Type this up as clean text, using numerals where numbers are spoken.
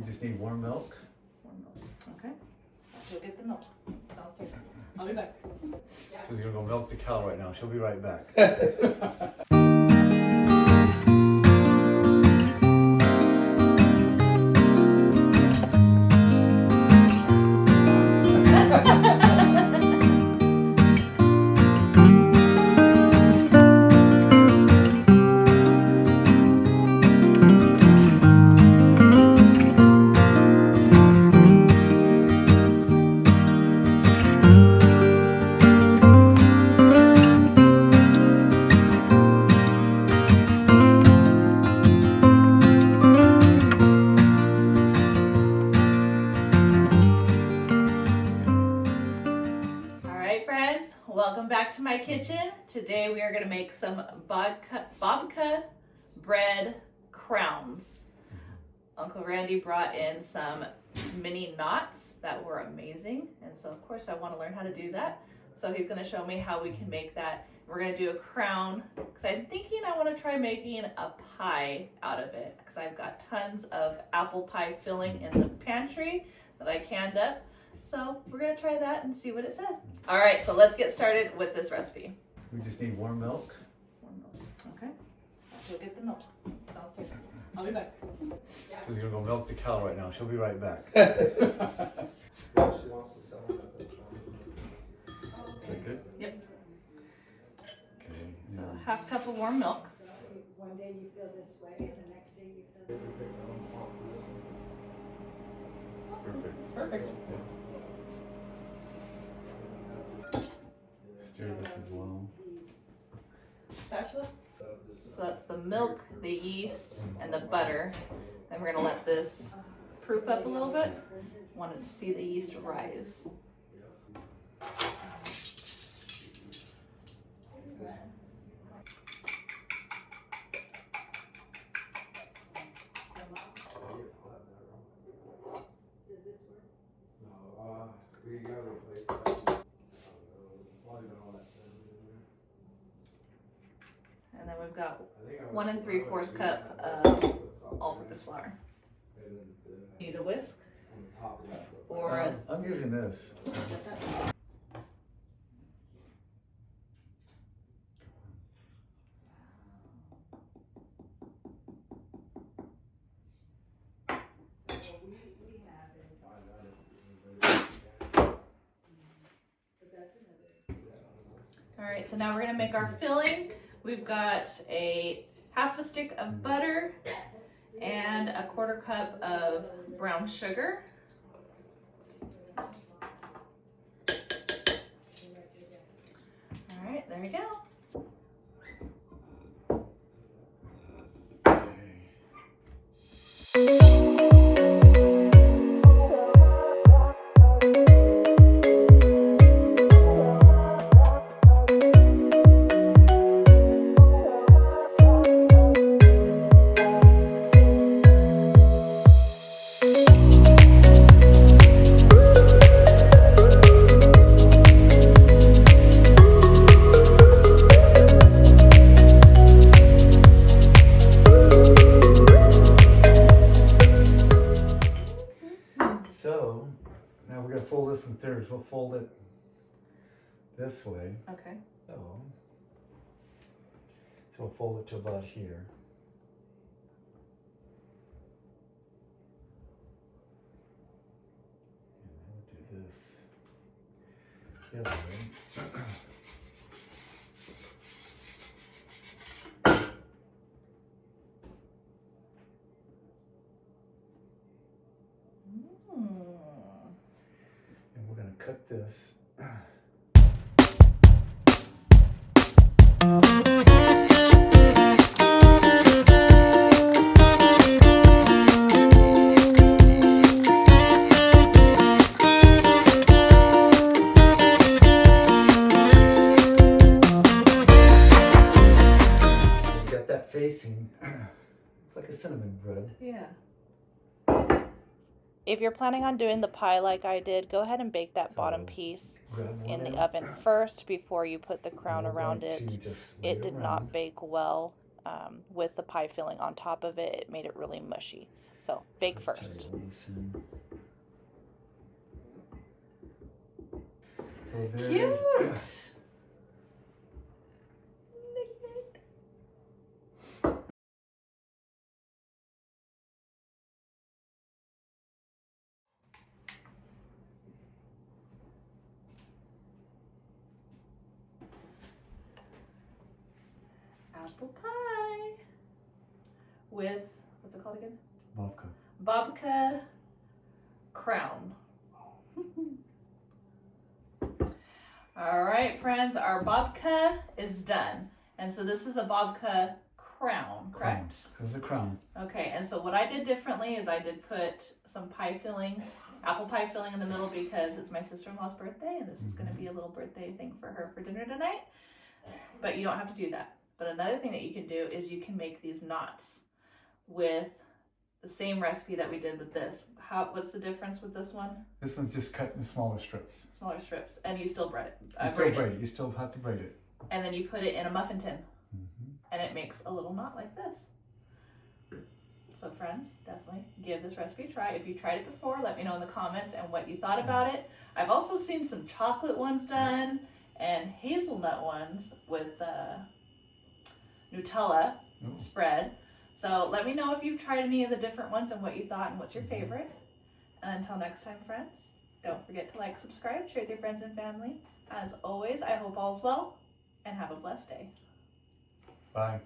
We just need warm milk. Warm milk. Okay. I'll go get the milk downstairs. I'll be back. She's gonna go milk the cow right now. She'll be right back. Welcome back to my kitchen. Today we are going to make some Babka bread crowns. Uncle Randy brought in some mini knots that were amazing, and so of course I want to learn how to do that. So he's going to show me how we can make that. We're going to do a crown because I'm thinking I want to try making a pie out of it because I've got tons of apple pie filling in the pantry that I canned up. So we're gonna try that and see what it says. All right, so let's get started with this recipe. We just need warm milk. Warm milk. Okay. I'll go get the milk downstairs. I'll be back. She's gonna go milk the cow right now. She'll be right back. She wants to sell it at the Is that good? Yep. Okay. So half cup of warm milk. One day you feel this way, and the next day you feel Perfect. Perfect. Yeah. Stir this as well. Spatula. So that's the milk, the yeast, and the butter. Then we're gonna let this proof up a little bit. Wanted to see the yeast rise. We gotta replace that. And then we've got 1 3/4 cup of all-purpose flour. Need a whisk or a I'm using this. All right, so now we're gonna make our filling. We've got a half a stick of butter and a 1/4 cup of brown sugar. All right, there we go. So now we're gonna fold this in thirds. We'll fold it this way. Okay. So we'll fold it to about here. And then we'll do this the other way. And we're gonna cut this. Got that facing. It's like a cinnamon bread. Yeah. If you're planning on doing the pie like I did, go ahead and bake that bottom piece in the oven first before you put the crown around it. It did not bake well with the pie filling on top of it. It made it really mushy. So bake Try to first. roll this in. So there. Cute. Apple pie with, what's it called again? Babka. Babka Crown. All right, friends, our babka is done. And so this is a babka crown, correct? Because the crown. Okay, and so what I did differently is I did put some pie filling, apple pie filling in the middle because it's my sister-in-law's birthday and this is gonna be a little birthday thing for her for dinner tonight. But you don't have to do that. But another thing that you can do is you can make these knots with the same recipe that we did with this. What's the difference with this one? This one's just cut in smaller strips. Smaller strips, and you still bread it. You still braid it. You still have to braid it. And then you put it in a muffin tin, Mm-hmm. and it makes a little knot like this. So friends, definitely give this recipe a try. If you tried it before, let me know in the comments and what you thought about it. I've also seen some chocolate ones done and hazelnut ones with Nutella spread. So let me know if you've tried any of the different ones and what you thought and what's your favorite. And until next time, friends, don't forget to like, subscribe, share with your friends and family. As always, I hope all's well and have a blessed day. Bye.